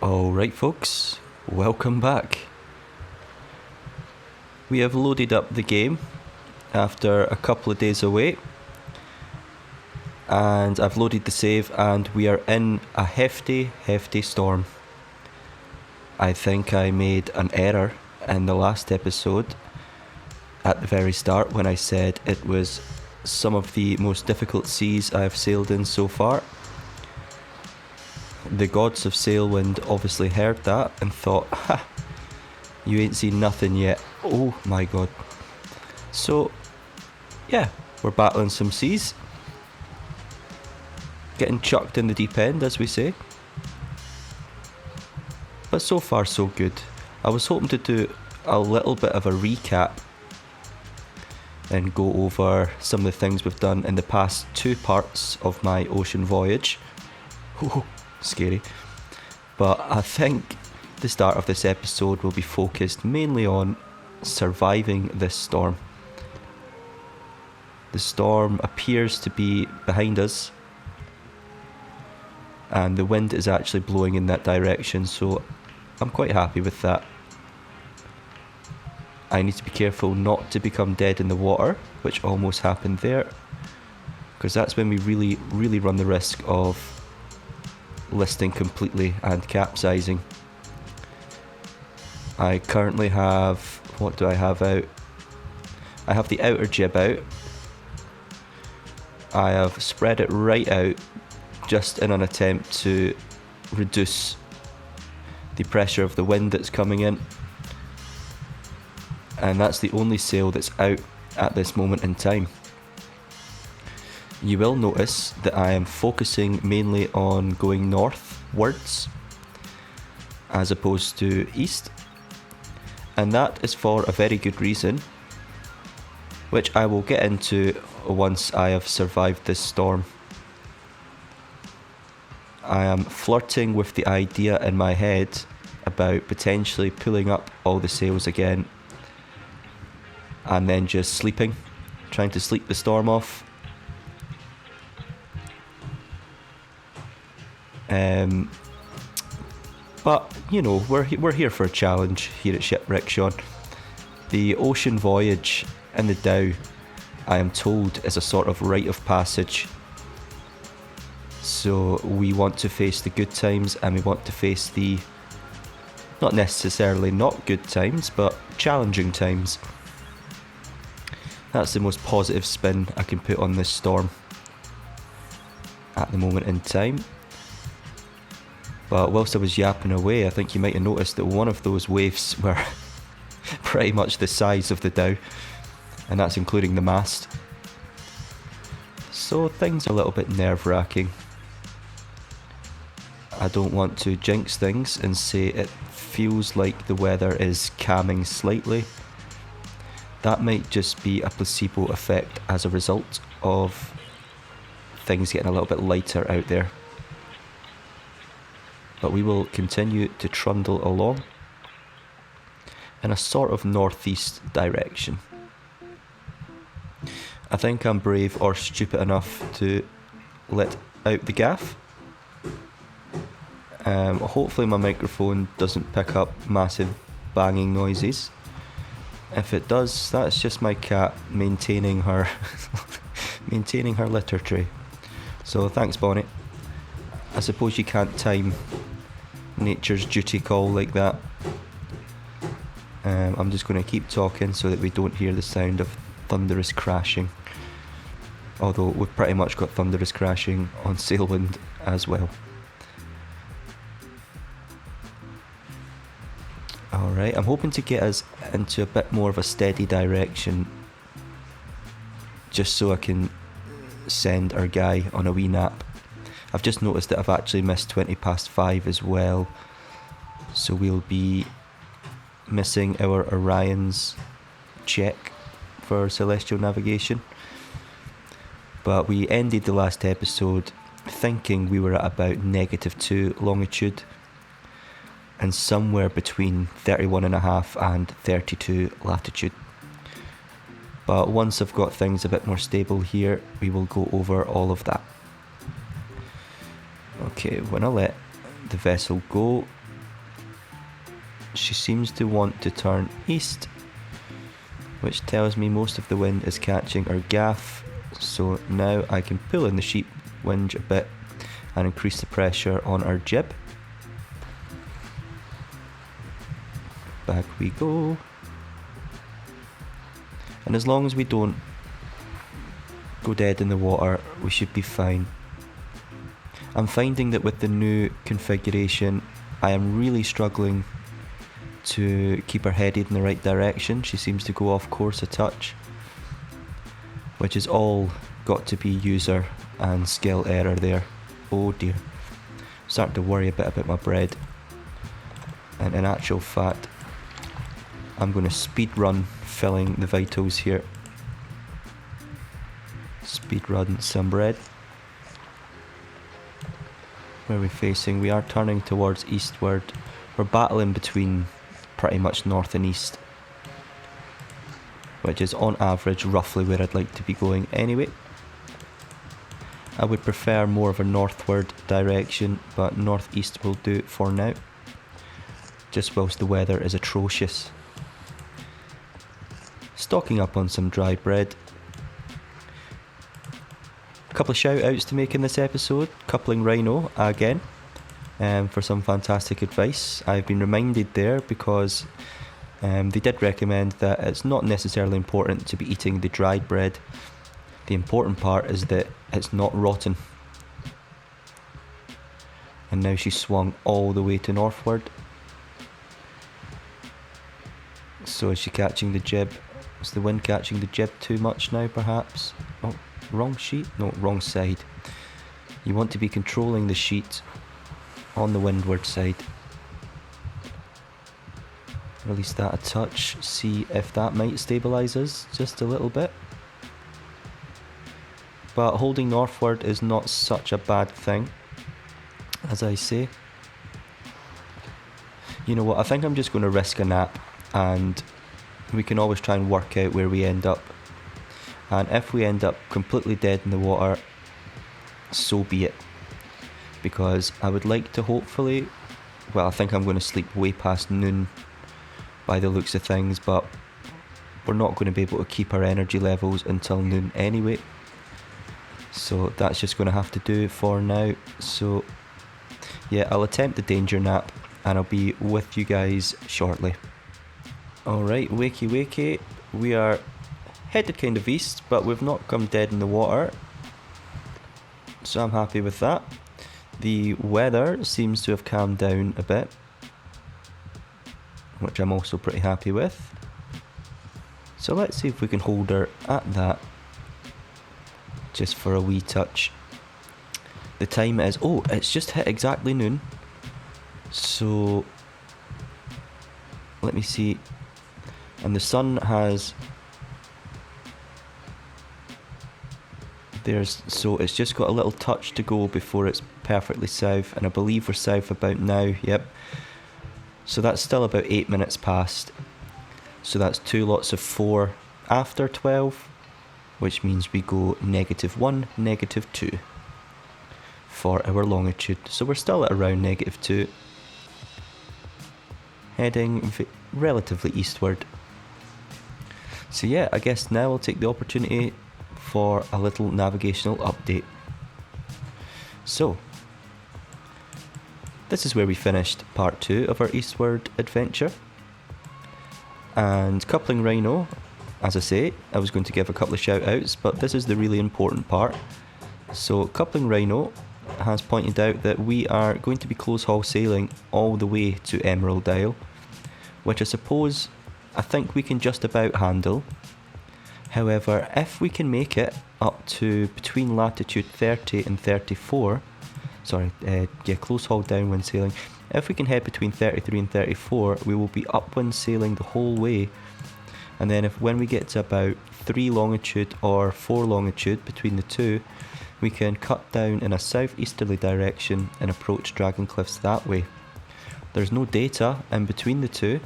Alright folks, welcome back. We have loaded up the game after a couple of days away, and I've loaded the save and we are in a hefty storm. I think I made an error in the last episode at the very start when I said it was some of the most difficult seas I've sailed in so far. The gods of Sailwind obviously heard that and thought, ha, you ain't seen nothing yet. Oh my god. So, yeah, we're battling some seas. Getting chucked in the deep end, as we say. But so far so good. I was hoping to do a little bit of a recap and go over some of the things we've done in the past two parts of my ocean voyage. Ooh, scary. But I think the start of this episode will be focused mainly on surviving this storm. The storm appears to be behind us, and the wind is actually blowing in that direction, so I'm quite happy with that. I need to be careful not to become dead in the water, which almost happened there, because that's when we really run the risk of listing completely and capsizing. I currently have, what do I have out? I have the outer jib out. I have spread it right out just in an attempt to reduce the pressure of the wind that's coming in, and that's the only sail that's out at this moment in time. You will notice that I am focusing mainly on going northwards as opposed to east, and that is for a very good reason, which I will get into once I have survived this storm. I am flirting with the idea in my head about potentially pulling up all the sails again and then just sleeping, trying to sleep the storm off. But you know, we're here for a challenge here at Shipwreck Sean. The ocean voyage in the Dow, I am told, is a sort of rite of passage. So we want to face the good times and we want to face the not necessarily not good times, but challenging times. That's the most positive spin I can put on this storm at the moment in time. But whilst I was yapping away, I think you might have noticed that one of those waves were pretty much the size of the Dow, and that's including the mast. So things are a little bit nerve-wracking. I don't want to jinx things and say it feels like the weather is calming slightly. That might just be a placebo effect as a result of things getting a little bit lighter out there. But we will continue to trundle along in a sort of northeast direction. I think I'm brave or stupid enough to let out the gaff. Hopefully my microphone doesn't pick up massive banging noises. If it does, that's just my cat maintaining her litter tray. So thanks, Bonnie. I suppose you can't time nature's duty call like that. I'm just going to keep talking so that we don't hear the sound of thunderous crashing. Although we've pretty much got thunderous crashing on Sailwind as well. Alright, I'm hoping to get us into a bit more of a steady direction, just so I can send our guy on a wee nap. I've just noticed that I've actually missed 20 past 5 as well, so we'll be missing our Orion's check for celestial navigation. But we ended the last episode thinking we were at about -2 longitude and somewhere between 31.5 and 32 latitude. But once I've got things a bit more stable here, we will go over all of that. Okay, when I let the vessel go, she seems to want to turn east, which tells me most of the wind is catching our gaff, so now I can pull in the sheep winch a bit and increase the pressure on our jib. Back we go. And as long as we don't go dead in the water, we should be fine. I'm finding that with the new configuration, I am really struggling to keep her headed in the right direction. She seems to go off course a touch, which is all got to be user and skill error there. Oh dear. I'm starting to worry a bit about my bread. And in actual fact, I'm going to speed run filling the vitals here. Speed run some bread. Where are we facing? We are turning towards eastward. We're battling between pretty much north and east, which is on average roughly where I'd like to be going anyway. I would prefer more of a northward direction, but northeast will do for now, just whilst the weather is atrocious. Stocking up on some dry bread. A couple of shout outs to make in this episode. Coupling Rhino again for some fantastic advice. I've been reminded there because they did recommend that it's not necessarily important to be eating the dried bread. The important part is that it's not rotten. And now she's swung all the way to northward. So is she catching the jib? Is the wind catching the jib too much now perhaps? Oh, wrong sheet? No, wrong side. You want to be controlling the sheet on the windward side. Release that a touch, see if that might stabilise us just a little bit. But holding northward is not such a bad thing, as I say. You know what, I think I'm just going to risk a nap, and we can always try and work out where we end up. And if we end up completely dead in the water, so be it. Because I would like to hopefully, well, I think I'm going to sleep way past noon by the looks of things, but we're not going to be able to keep our energy levels until noon anyway. So that's just going to have to do for now. So yeah, I'll attempt the danger nap and I'll be with you guys shortly. Alright, wakey wakey, we are headed kind of east, but we've not come dead in the water, so I'm happy with that. The weather seems to have calmed down a bit, which I'm also pretty happy with. So let's see if we can hold her at that, just for a wee touch. The time is, oh, it's just hit exactly noon, so let me see. And the sun has, so it's just got a little touch to go before it's perfectly south, and I believe we're south about now, yep. So that's still about 8 minutes past, so that's 2 lots of 4 after 12, which means we go -1, -2 for our longitude. So we're still at around -2, heading relatively eastward. So yeah, I guess now I'll take the opportunity for a little navigational update. So, this is where we finished part 2 of our eastward adventure. And Coupling Rhino, as I say, I was going to give a couple of shout outs, but this is the really important part. So Coupling Rhino has pointed out that we are going to be close haul sailing all the way to Emerald Isle, which I think we can just about handle. However, if we can make it up to between latitude 30 and 34, close haul downwind sailing, if we can head between 33 and 34, we will be upwind sailing the whole way. And then when we get to about 3 longitude or 4 longitude between the two, we can cut down in a southeasterly direction and approach Dragon Cliffs that way. There's no data in between the two,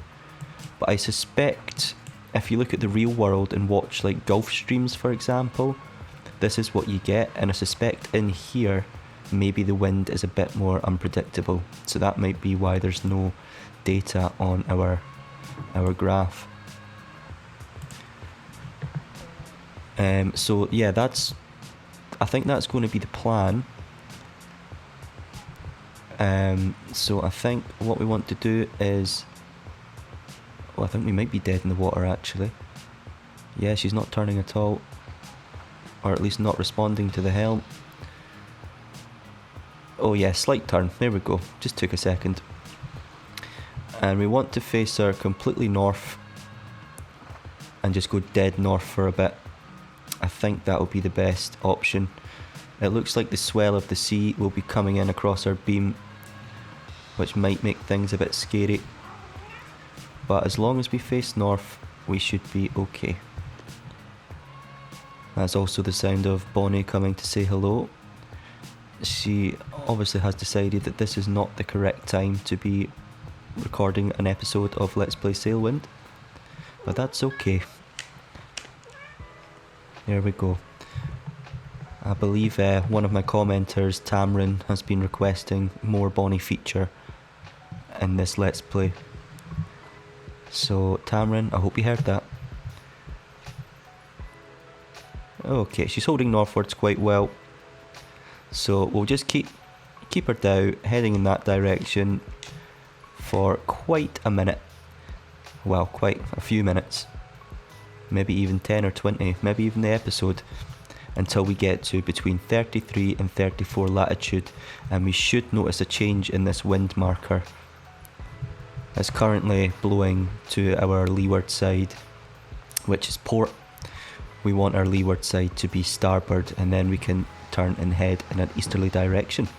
but I suspect if you look at the real world and watch like Gulf streams for example, this is what you get, and I suspect in here maybe the wind is a bit more unpredictable. So that might be why there's no data on our graph. So yeah, I think that's going to be the plan. So I think what we want to do is, well, I think we might be dead in the water actually. Yeah, she's not turning at all, or at least not responding to the helm. Oh yeah, slight turn, there we go, just took a second. And we want to face her completely north and just go dead north for a bit. I think that will be the best option. It looks like the swell of the sea will be coming in across our beam, which might make things a bit scary. But as long as we face north, we should be okay. That's also the sound of Bonnie coming to say hello. She obviously has decided that this is not the correct time to be recording an episode of Let's Play Sailwind, but that's okay. There we go. I believe one of my commenters, Tamrin, has been requesting more Bonnie feature in this Let's Play. So Tamrin, I hope you heard that. Okay, she's holding northwards quite well. So we'll just keep her down, heading in that direction for quite a minute. Well, quite a few minutes. Maybe even 10 or 20, maybe even the episode, until we get to between 33 and 34 latitude, and we should notice a change in this wind marker. It's currently blowing to our leeward side, which is port. We want our leeward side to be starboard, and then we can turn and head in an easterly direction.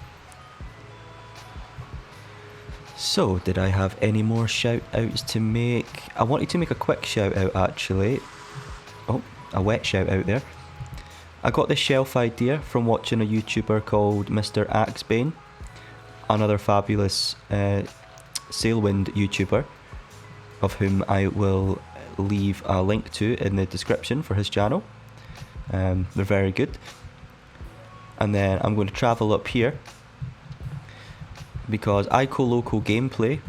So, did I have any more shout outs to make? I wanted to make a quick shout out actually. Oh, a wet shout out there. I got this shelf idea from watching a YouTuber called MrAxebane, another fabulous Sailwind YouTuber, of whom I will leave a link to in the description for his channel. They're very good. And then I'm going to travel up here because Ikolokogameplay,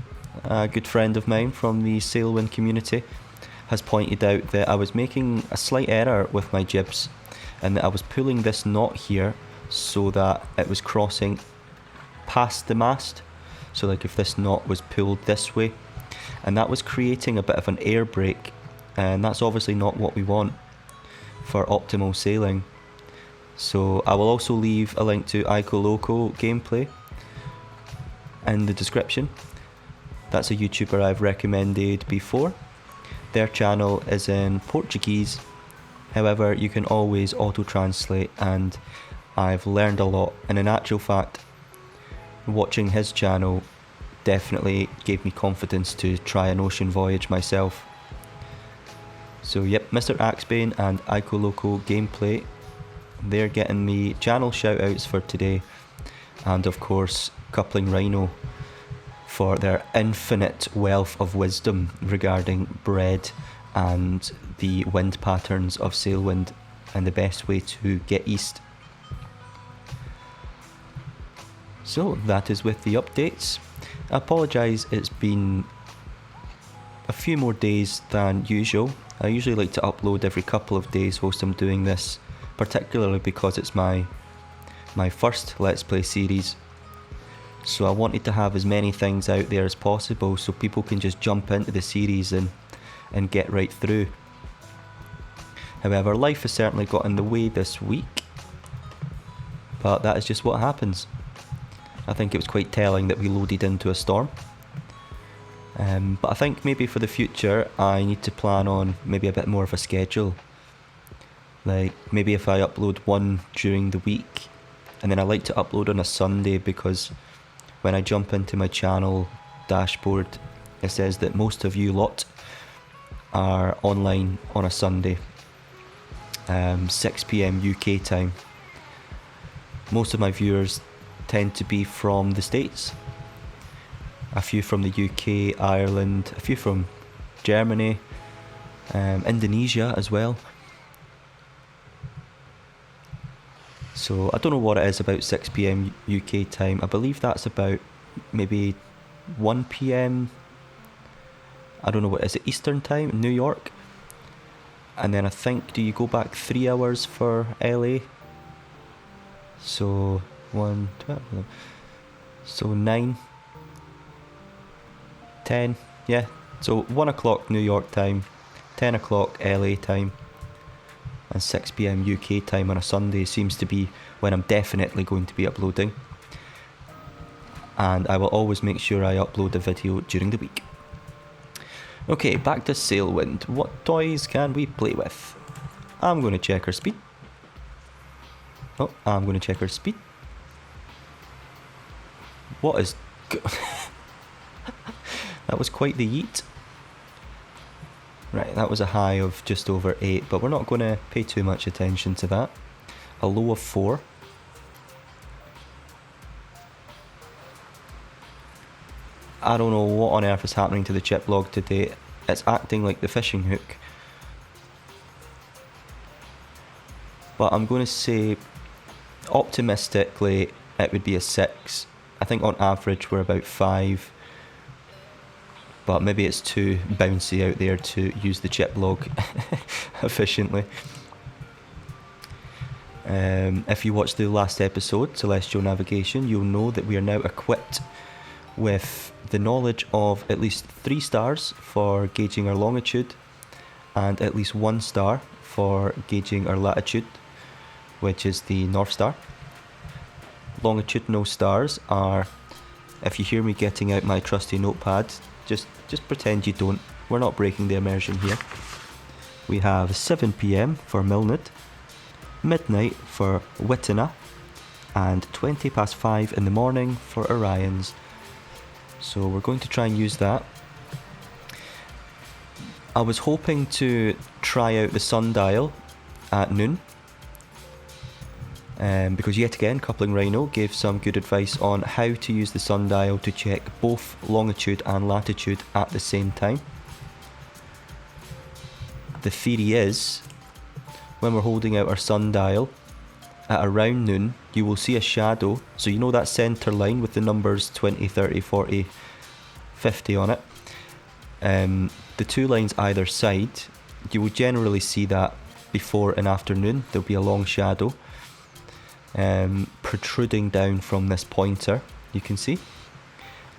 a good friend of mine from the Sailwind community, has pointed out that I was making a slight error with my jibs, and that I was pulling this knot here so that it was crossing past the mast. So like if this knot was pulled this way, and that was creating a bit of an air brake, and that's obviously not what we want for optimal sailing. So I will also leave a link to Ikolokogameplay in the description. That's a YouTuber I've recommended before. Their channel is in Portuguese, however you can always auto-translate, and I've learned a lot, and in actual fact watching his channel definitely gave me confidence to try an ocean voyage myself. So yep, MrAxebane and Ikolokogameplay, they're getting me channel shoutouts for today, and of course Coupling Rhino for their infinite wealth of wisdom regarding bread and the wind patterns of Sailwind and the best way to get east. So that is with the updates. I apologise, it's been a few more days than usual. I usually like to upload every couple of days whilst I'm doing this, particularly because it's my first Let's Play series. So I wanted to have as many things out there as possible so people can just jump into the series and get right through. However, life has certainly got in the way this week, but that is just what happens. I think it was quite telling that we loaded into a storm. But I think maybe for the future I need to plan on maybe a bit more of a schedule. Like maybe if I upload one during the week, and then I like to upload on a Sunday, because when I jump into my channel dashboard it says that most of you lot are online on a Sunday, 6 PM UK time. Most of my viewers tend to be from the States, a few from the UK, Ireland, a few from Germany, Indonesia as well. So I don't know what it is about 6 PM UK time. I believe that's about maybe 1 PM. I don't know, what is it, Eastern time in New York? And then I think, do you go back 3 hours for LA? So 1, 12, so 9, 10, yeah. So 1 o'clock New York time, 10 o'clock LA time, and 6 PM UK time on a Sunday seems to be when I'm definitely going to be uploading. And I will always make sure I upload a video during the week. Okay, back to Sailwind. What toys can we play with? I'm going to check her speed. Oh, I'm going to check her speed. What is... That was quite the yeet. Right, that was a high of just over 8, but we're not going to pay too much attention to that. A low of 4. I don't know what on earth is happening to the chip log today. It's acting like the fishing hook. But I'm going to say, optimistically, it would be a 6. I think on average we're about 5. But maybe it's too bouncy out there to use the chip log efficiently. If you watched the last episode, Celestial Navigation, you'll know that we are now equipped with the knowledge of at least 3 stars for gauging our longitude and at least 1 star for gauging our latitude, which is the North Star. Longitudinal stars are, if you hear me getting out my trusty notepad, just pretend you don't. We're not breaking the immersion here. We have 7 PM for Milnid, midnight for Wittina, and 20 past 5 in the morning for Orions. So we're going to try and use that. I was hoping to try out the Sundial at noon, because yet again Coupling Rhino gave some good advice on how to use the Sundial to check both longitude and latitude at the same time. The theory is, when we're holding out our Sundial at around noon, you will see a shadow. So you know that centre line with the numbers 20, 30, 40, 50 on it. The 2 lines either side, you will generally see that before and after noon. There'll be a long shadow protruding down from this pointer, you can see.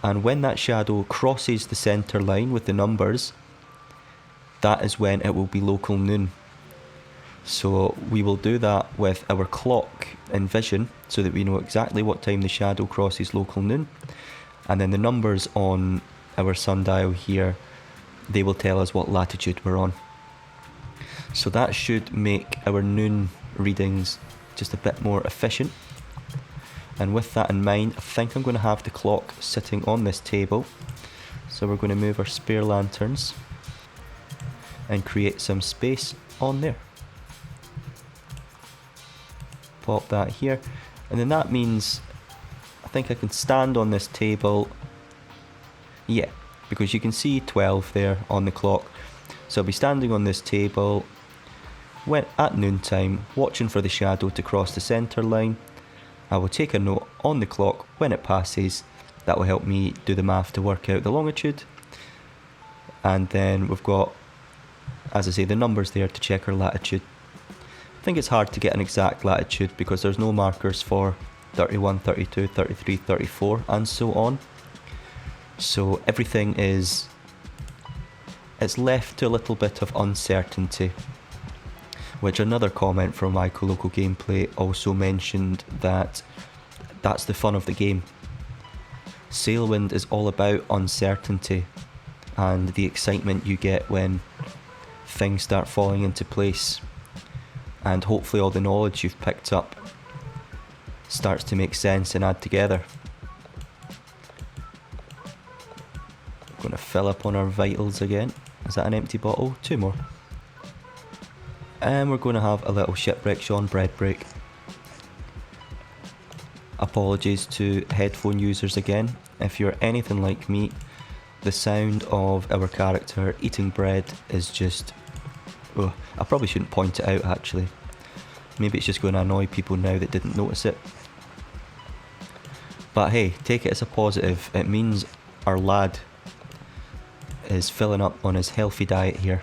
And when that shadow crosses the centre line with the numbers, that is when it will be local noon. So we will do that with our clock in vision so that we know exactly what time the shadow crosses local noon. And then the numbers on our sundial here, they will tell us what latitude we're on. So that should make our noon readings just a bit more efficient. And with that in mind, I think I'm going to have the clock sitting on this table. So we're going to move our spare lanterns and create some space on there. Pop that here, and then that means I think I can stand on this table, yeah, because you can see 12 there on the clock. So I'll be standing on this table when at noontime, watching for the shadow to cross the centre line. I will take a note on the clock when it passes. That will help me do the math to work out the longitude. And then we've got, as I say, the numbers there to check our latitude. I think it's hard to get an exact latitude because there's no markers for 31, 32, 33, 34 and so on. So everything is, it's left to a little bit of uncertainty. Which another comment from Ikolokogameplay also mentioned that that's the fun of the game. Sailwind is all about uncertainty and the excitement you get when things start falling into place. And hopefully all the knowledge you've picked up starts to make sense and add together. I'm going to fill up on our vitals again. Is that an empty bottle? 2 more. And we're going to have a little shipwreck Sean bread break. Apologies to headphone users again. If you're anything like me, the sound of our character eating bread is just... oh, I probably shouldn't point it out actually. Maybe it's just going to annoy people now that didn't notice it. But hey, take it as a positive. It means our lad is filling up on his healthy diet here.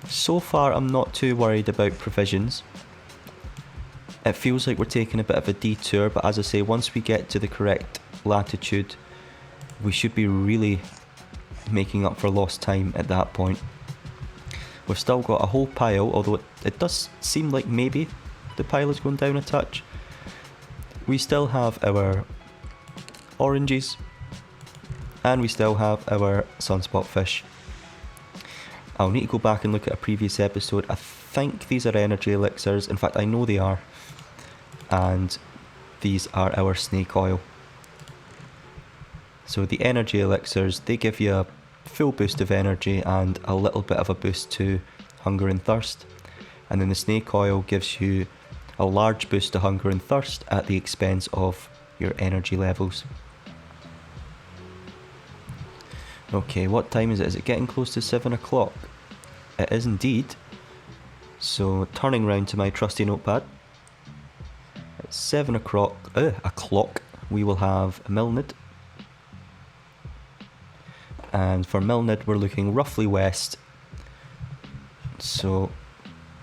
So far I'm not too worried about provisions. It feels like we're taking a bit of a detour, but as I say, once we get to the correct latitude, we should be really making up for lost time at that point. We've still got a whole pile, although it does seem like maybe the pile is going down a touch. We still have our oranges, and we still have our sunspot fish. I'll need to go back and look at a previous episode. I think these are energy elixirs. In fact, I know they are. And these are our snake oil. So the energy elixirs, they give you a full boost of energy and a little bit of a boost to hunger and thirst. And then the snake oil gives you a large boost to hunger and thirst at the expense of your energy levels. Okay, what time is it? Is it getting close to 7 o'clock? It is indeed. So turning round to my trusty notepad. At 7 o'clock, we will have Milnid. And for Milnid, we're looking roughly west. So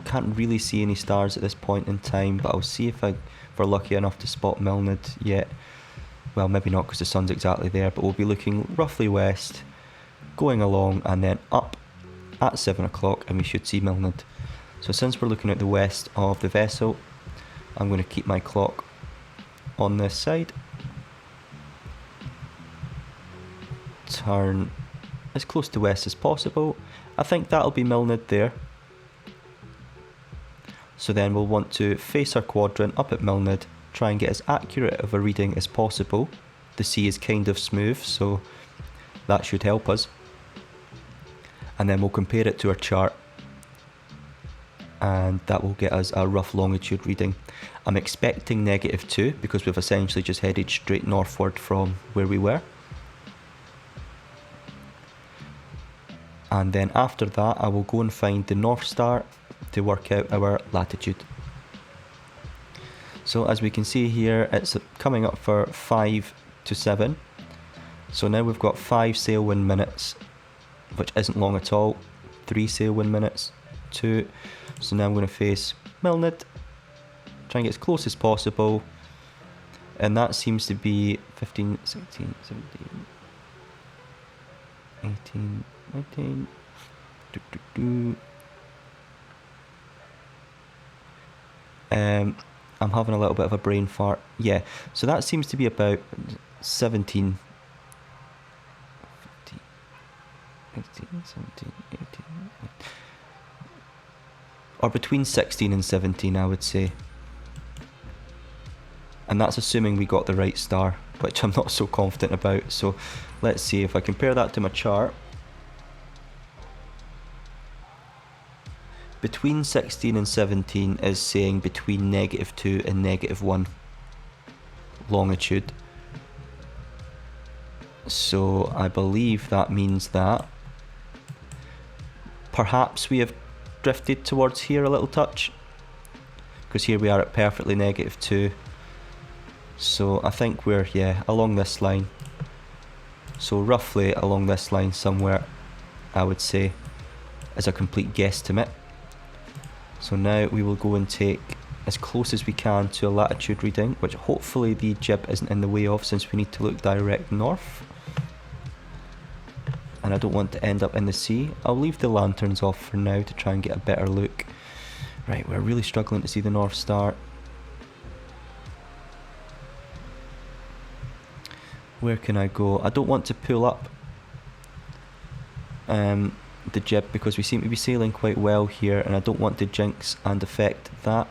can't really see any stars at this point in time, but I'll see if we're lucky enough to spot Milnid yet. Well, maybe not because the sun's exactly there, but we'll be looking roughly west, going along and then up at 7 o'clock, and we should see Milnid. So since we're looking at the west of the vessel, I'm going to keep my clock on this side. Turn as close to west as possible. I think that'll be Milnid there. So then we'll want to face our quadrant up at Milnid, try and get as accurate of a reading as possible. The sea is kind of smooth, so that should help us. And then we'll compare it to our chart, and that will get us a rough longitude reading. I'm expecting -2 because we've essentially just headed straight northward from where we were. And then after that I will go and find the North Star to work out our latitude. So as we can see here, it's coming up for 5 to 7. So now we've got 5 Sailwind minutes, which isn't long at all. 3 Sailwind minutes, 2. So now I'm going to face Milnid, try and get as close as possible. And that seems to be 15, 16, 17, 18, 19. I'm having a little bit of a brain fart. Yeah, so that seems to be about 17, 15, 16, 17, 18, or between 16 and 17, I would say. And that's assuming we got the right star, which I'm not so confident about. So let's see if I compare that to my chart. Between 16 and 17 is saying between -2 and -1 longitude. So I believe that means that perhaps we have drifted towards here a little touch, because here we are at perfectly -2. So I think we're, yeah, along this line. So roughly along this line somewhere, I would say, as a complete guesstimate. So now we will go and take as close as we can to a latitude reading, which hopefully the jib isn't in the way of, since we need to look direct north. And I don't want to end up in the sea. I'll leave the lanterns off for now to try and get a better look. Right, we're really struggling to see the North Star. Where can I go? I don't want to pull up the jib, because we seem to be sailing quite well here, and I don't want to jinx and affect that.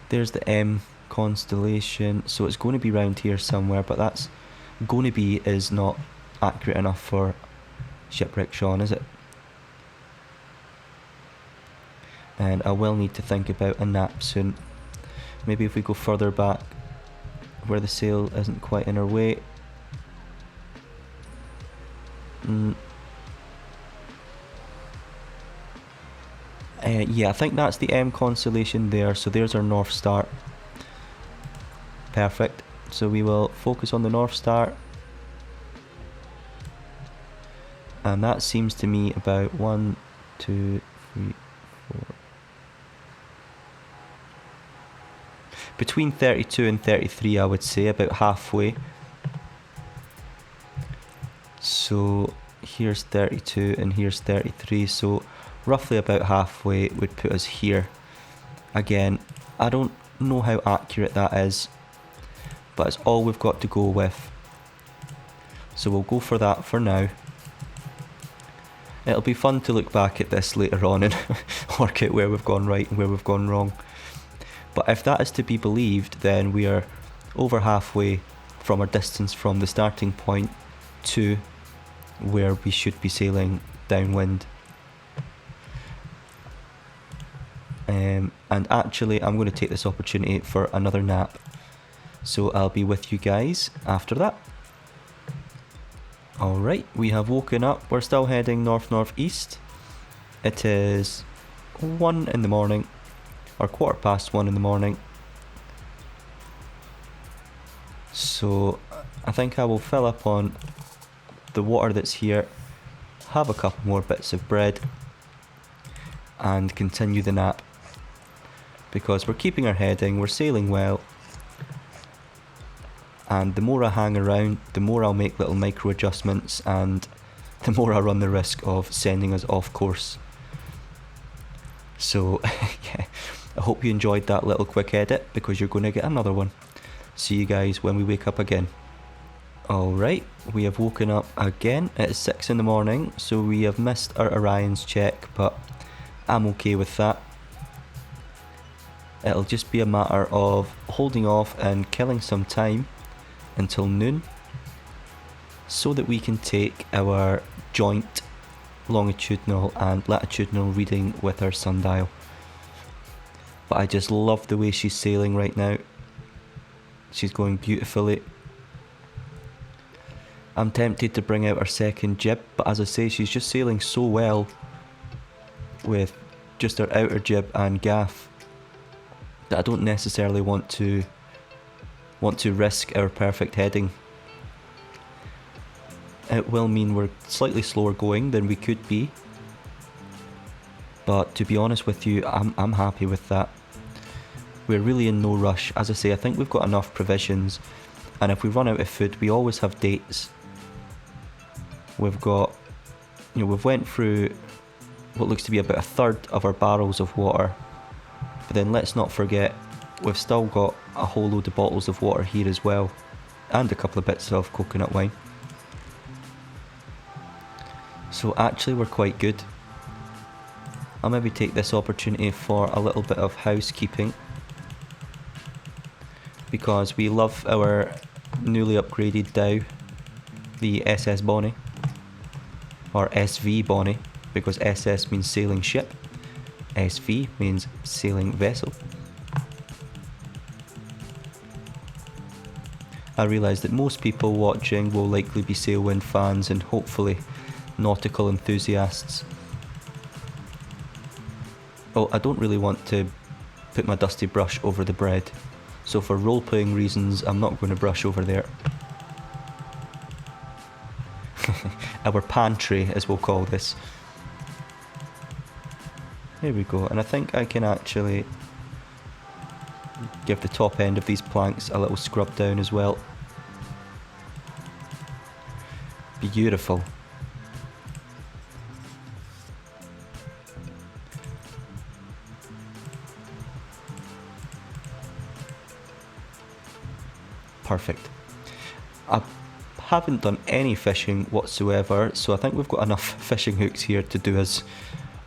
There's the M constellation, so it's going to be round here somewhere, but that's going to be is not accurate enough for Shipwreck Sean, is it? And I will need to think about a nap soon. Maybe if we go further back where the sail isn't quite in our way. Yeah, I think that's the M constellation there, so there's our North Star. Perfect. So we will focus on the North Star. And that seems to me about 1, 2, 3, 4. Between 32 and 33, I would say, about halfway. So here's 32 and here's 33, so roughly about halfway would put us here. Again, I don't know how accurate that is, but it's all we've got to go with. So we'll go for that for now. It'll be fun to look back at this later on and work out where we've gone right and where we've gone wrong. But if that is to be believed, then we are over halfway from our distance from the starting point to where we should be sailing downwind. And actually, I'm going to take this opportunity for another nap. So I'll be with you guys after that. Alright, we have woken up. We're still heading north-northeast. It is 1 in the morning, or 1:15 in the morning. So I think I will fill up on the water that's here, have a couple more bits of bread, and continue the nap. Because we're keeping our heading, we're sailing well. And the more I hang around, the more I'll make little micro adjustments, and the more I run the risk of sending us off course. So, yeah, I hope you enjoyed that little quick edit, because you're going to get another one. See you guys when we wake up again. Alright, we have woken up again. It is 6 in the morning, so we have missed our Orion's check, but I'm okay with that. It'll just be a matter of holding off and killing some time until noon, so that we can take our joint longitudinal and latitudinal reading with our sundial. But I just love the way she's sailing right now. She's going beautifully. I'm tempted to bring out our second jib, but as I say, she's just sailing so well with just our outer jib and gaff that I don't necessarily want to risk our perfect heading. It will mean we're slightly slower going than we could be, but to be honest with you, I'm happy with that. We're really in no rush. As I say, I think we've got enough provisions, and if we run out of food, we always have dates. We've got, we've went through what looks to be about a third of our barrels of water, but then let's not forget we've still got a whole load of bottles of water here as well, and a couple of bits of coconut wine. So actually we're quite good. I'll maybe take this opportunity for a little bit of housekeeping, because we love our newly upgraded dhow, the SS Bonnie, or SV Bonnie, because SS means sailing ship, SV means sailing vessel. I realise that most people watching will likely be Sailwind fans and hopefully nautical enthusiasts. Oh, I don't really want to put my dusty brush over the bread, so for role-playing reasons I'm not going to brush over there. Our pantry, as we'll call this. There we go, and I think I can actually give the top end of these planks a little scrub down as well. Beautiful. Perfect. I haven't done any fishing whatsoever, so I think we've got enough fishing hooks here to do us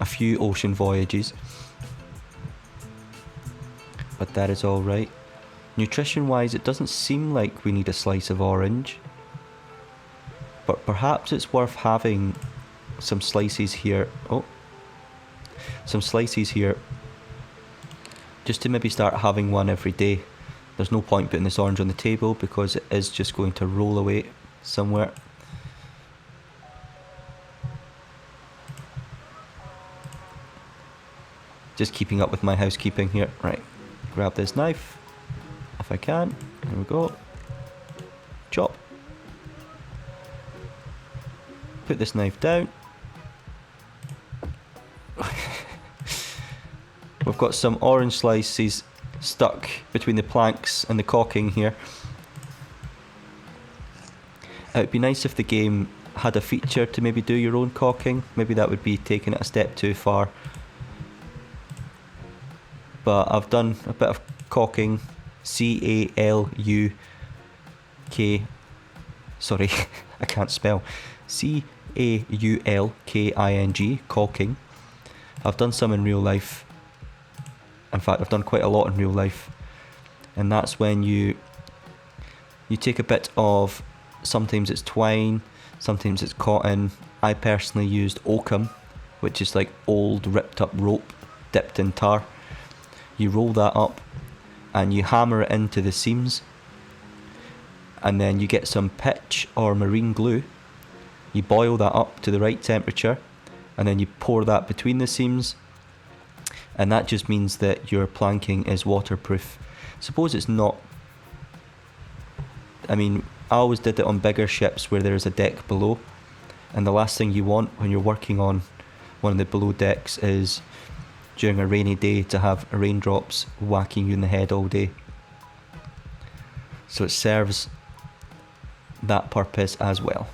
a few ocean voyages. But that is alright. Nutrition wise, it doesn't seem like we need a slice of orange, but perhaps it's worth having some slices here. Oh, some slices here, just to maybe start having one every day. There's no point putting this orange on the table because it is just going to roll away somewhere. Just keeping up with my housekeeping here. Right, grab this knife, if I can. There we go. Chop. Put this knife down. We've got some orange slices stuck between the planks and the caulking here. It would be nice if the game had a feature to maybe do your own caulking. Maybe that would be taking it a step too far. But I've done a bit of caulking. C-A-L-U-K. Sorry, I can't spell. C-A-U-L-K-I-N-G, caulking. I've done some in real life. In fact, I've done quite a lot in real life. And that's when you take a bit of, sometimes it's twine, sometimes it's cotton. I personally used oakum, which is like old ripped up rope dipped in tar. You roll that up and you hammer it into the seams, and then you get some pitch or marine glue. You boil that up to the right temperature, and then you pour that between the seams, and that just means that your planking is waterproof. Suppose it's not. I mean, I always did it on bigger ships where there's a deck below, and the last thing you want when you're working on one of the below decks is during a rainy day to have raindrops whacking you in the head all day. So it serves that purpose as well.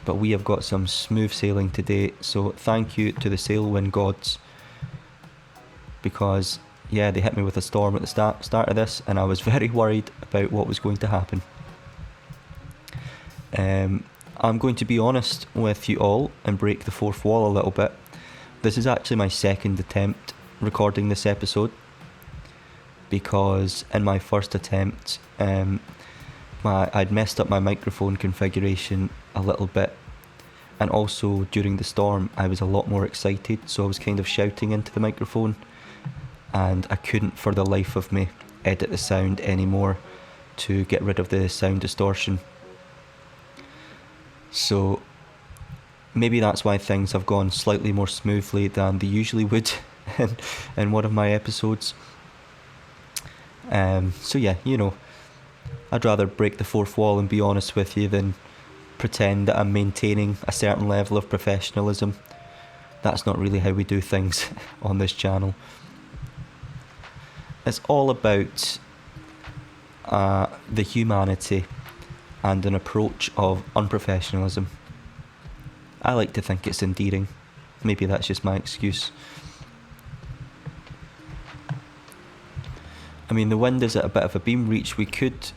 But we have got some smooth sailing today, so thank you to the Sailwind gods, because yeah, they hit me with a storm at the start of this, and I was very worried about what was going to happen. I'm going to be honest with you all and break the fourth wall a little bit. This is actually my second attempt recording this episode, because in my first attempt I'd messed up my microphone configuration a little bit, and also during the storm I was a lot more excited, so I was kind of shouting into the microphone, and I couldn't for the life of me edit the sound anymore to get rid of the sound distortion. So maybe that's why things have gone slightly more smoothly than they usually would in one of my episodes. So yeah, you know, I'd rather break the fourth wall and be honest with you than pretend that I'm maintaining a certain level of professionalism. That's not really how we do things on this channel. It's all about the humanity and an approach of unprofessionalism. I like to think it's endearing. Maybe that's just my excuse. I mean, the wind is at a bit of a beam reach. We could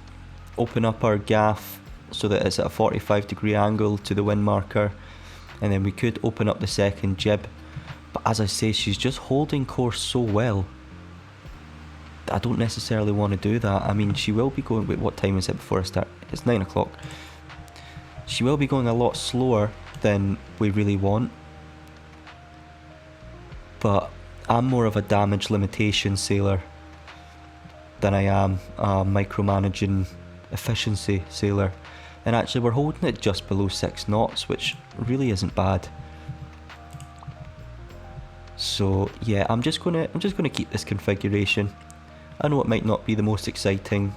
open up our gaff so that it's at a 45-degree angle to the wind marker, and then we could open up the second jib. But as I say, she's just holding course so well that I don't necessarily want to do that. I mean, she will be going... Wait, what time is it before I start? It's 9 o'clock. She will be going a lot slower than we really want, but I'm more of a damage limitation sailor than I am a micromanaging efficiency sailor. And actually we're holding it just below 6 knots, which really isn't bad. So yeah, I'm just gonna keep this configuration. I know it might not be the most exciting.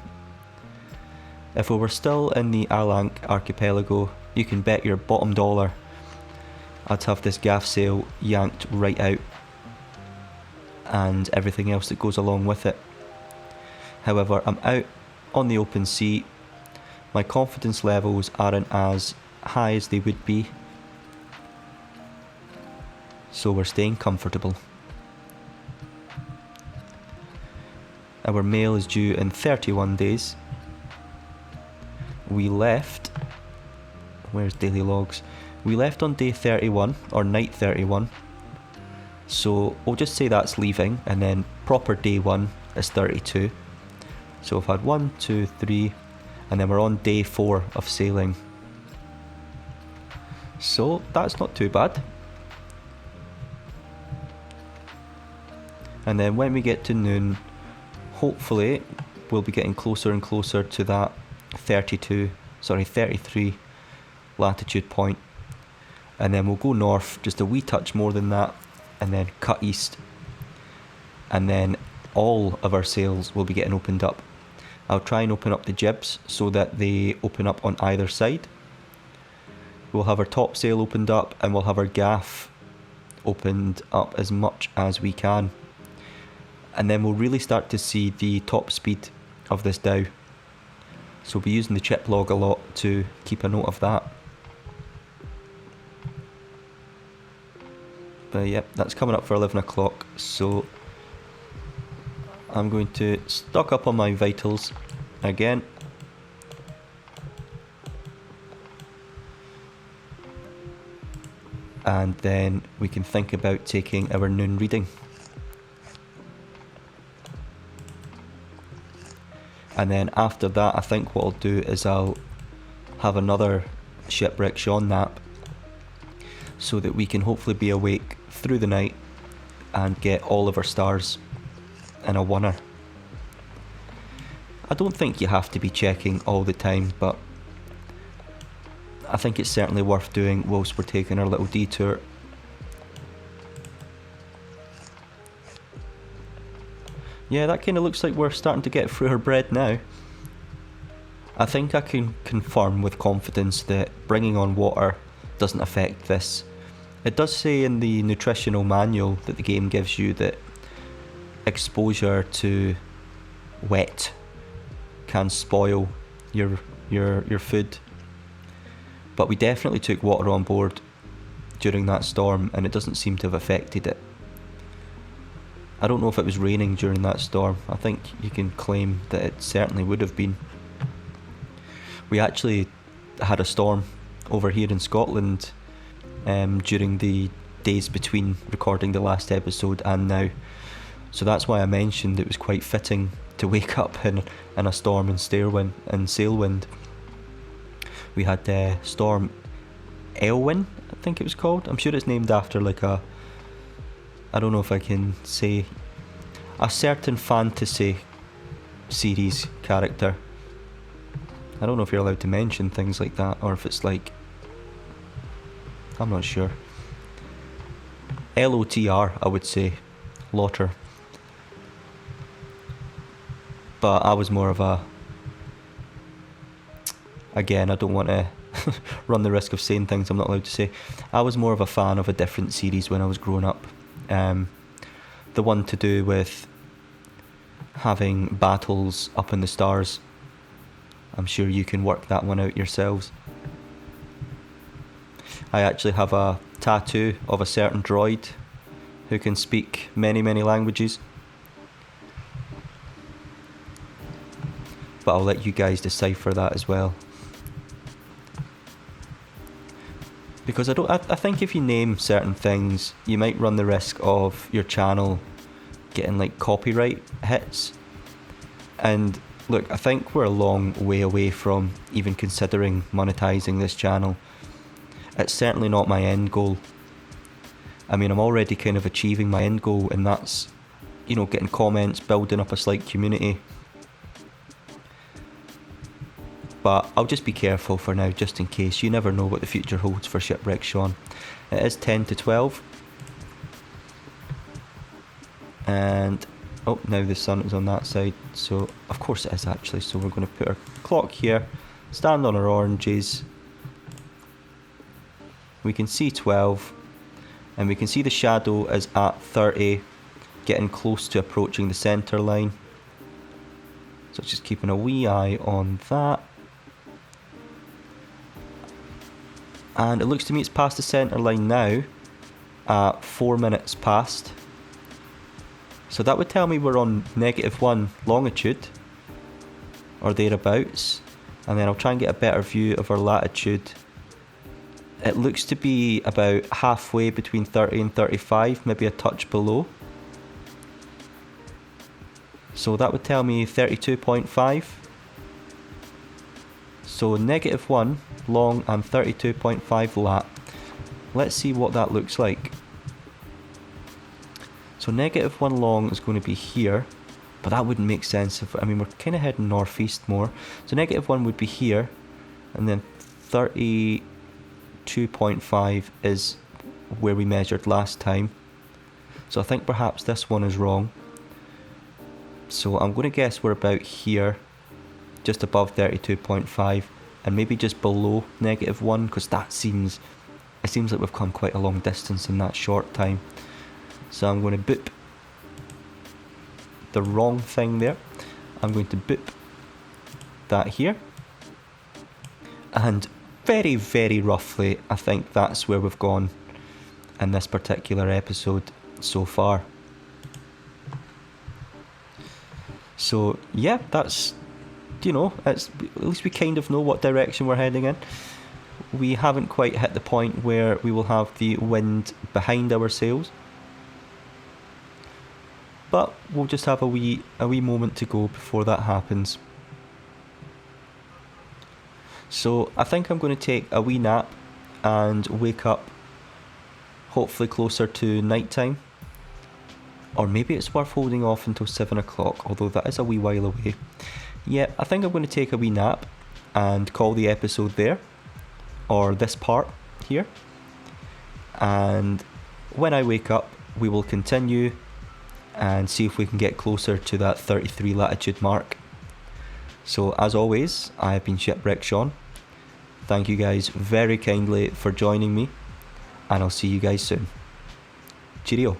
If we were still in the Alank archipelago, you can bet your bottom dollar I'd have this gaff sail yanked right out, and everything else that goes along with it. However, I'm out on the open sea. My confidence levels aren't as high as they would be, so we're staying comfortable. Our mail is due in 31 days. We left... Where's daily logs? We left on day 31, or night 31. So we'll just say that's leaving, and then proper day 1 is 32. So we've had 1, 2, 3, and then we're on day 4 of sailing. So that's not too bad. And then when we get to noon, hopefully we'll be getting closer and closer to that 33 latitude point. And then we'll go north just a wee touch more than that, and then cut east, and then all of our sails will be getting opened up. I'll try and open up the jibs so that they open up on either side. We'll have our top sail opened up, and we'll have our gaff opened up as much as we can. And then we'll really start to see the top speed of this dhow. So we'll be using the chip log a lot to keep a note of that. But yep, that's coming up for 11 o'clock, so I'm going to stock up on my vitals again. And then we can think about taking our noon reading. And then after that, I think what I'll do is I'll have another Shipwreck Sean nap, so that we can hopefully be awake through the night and get all of our stars in a oneer. I don't think you have to be checking all the time, but I think it's certainly worth doing whilst we're taking our little detour. Yeah, that kind of looks like we're starting to get through our bread now. I think I can confirm with confidence that bringing on water doesn't affect this. It does say in the nutritional manual that the game gives you that exposure to wet can spoil your food. But we definitely took water on board during that storm, and it doesn't seem to have affected it. I don't know if it was raining during that storm. I think you can claim that it certainly would have been. We actually had a storm over here in Scotland during the days between recording the last episode and now. So that's why I mentioned it was quite fitting to wake up in a storm in Sailwind. We had Storm Elwyn, I think it was called. I'm sure it's named after like a, I don't know if I can say, a certain fantasy series character. I don't know if you're allowed to mention things like that, or if it's like, I'm not sure. LOTR, I would say. Lotter. But I was more of a, again, I don't want to run the risk of saying things I'm not allowed to say. I was more of a fan of a different series when I was growing up. The one to do with having battles up in the stars. I'm sure you can work that one out yourselves. I actually have a tattoo of a certain droid who can speak many, many languages. But I'll let you guys decipher that as well. Because I think if you name certain things, you might run the risk of your channel getting like copyright hits. And look, I think we're a long way away from even considering monetizing this channel. It's certainly not my end goal. I mean, I'm already kind of achieving my end goal, and that's, you know, getting comments, building up a slight community. But I'll just be careful for now, just in case. You never know what the future holds for Shipwreck Sean. It is 10 to 12. And, oh, now the sun is on that side. So, of course it is actually. So we're going to put our clock here, stand on our oranges. We can see 12. And we can see the shadow is at 30, getting close to approaching the centre line. So just keeping a wee eye on that. And it looks to me it's past the centre line now at 4 minutes past. So that would tell me we're on -1 longitude or thereabouts. And then I'll try and get a better view of our latitude. It looks to be about halfway between 30 and 35, maybe a touch below. So that would tell me 32.5. So -1 long and 32.5 lat. Let's see what that looks like. So -1 long is going to be here, but that wouldn't make sense if, I mean, we're kind of heading northeast more. So -1 would be here, and then 32.5 is where we measured last time. So I think perhaps this one is wrong. So I'm going to guess we're about here, just above 32.5, and maybe just below -1, because it seems like we've come quite a long distance in that short time. So I'm going to boop the wrong thing there. I'm going to boop that here, and very, very roughly, I think that's where we've gone in this particular episode so far. So yeah, that's, it's, at least we kind of know what direction we're heading in. We haven't quite hit the point where we will have the wind behind our sails, but we'll just have a wee moment to go before that happens. So I think I'm going to take a wee nap and wake up hopefully closer to night time. Or maybe it's worth holding off until 7 o'clock, although that is a wee while away. Yeah, I think I'm going to take a wee nap and call the episode there, or this part here. And when I wake up, we will continue and see if we can get closer to that 33 latitude mark. So as always, I have been Shipwreck Sean. Thank you guys very kindly for joining me, and I'll see you guys soon. Cheerio.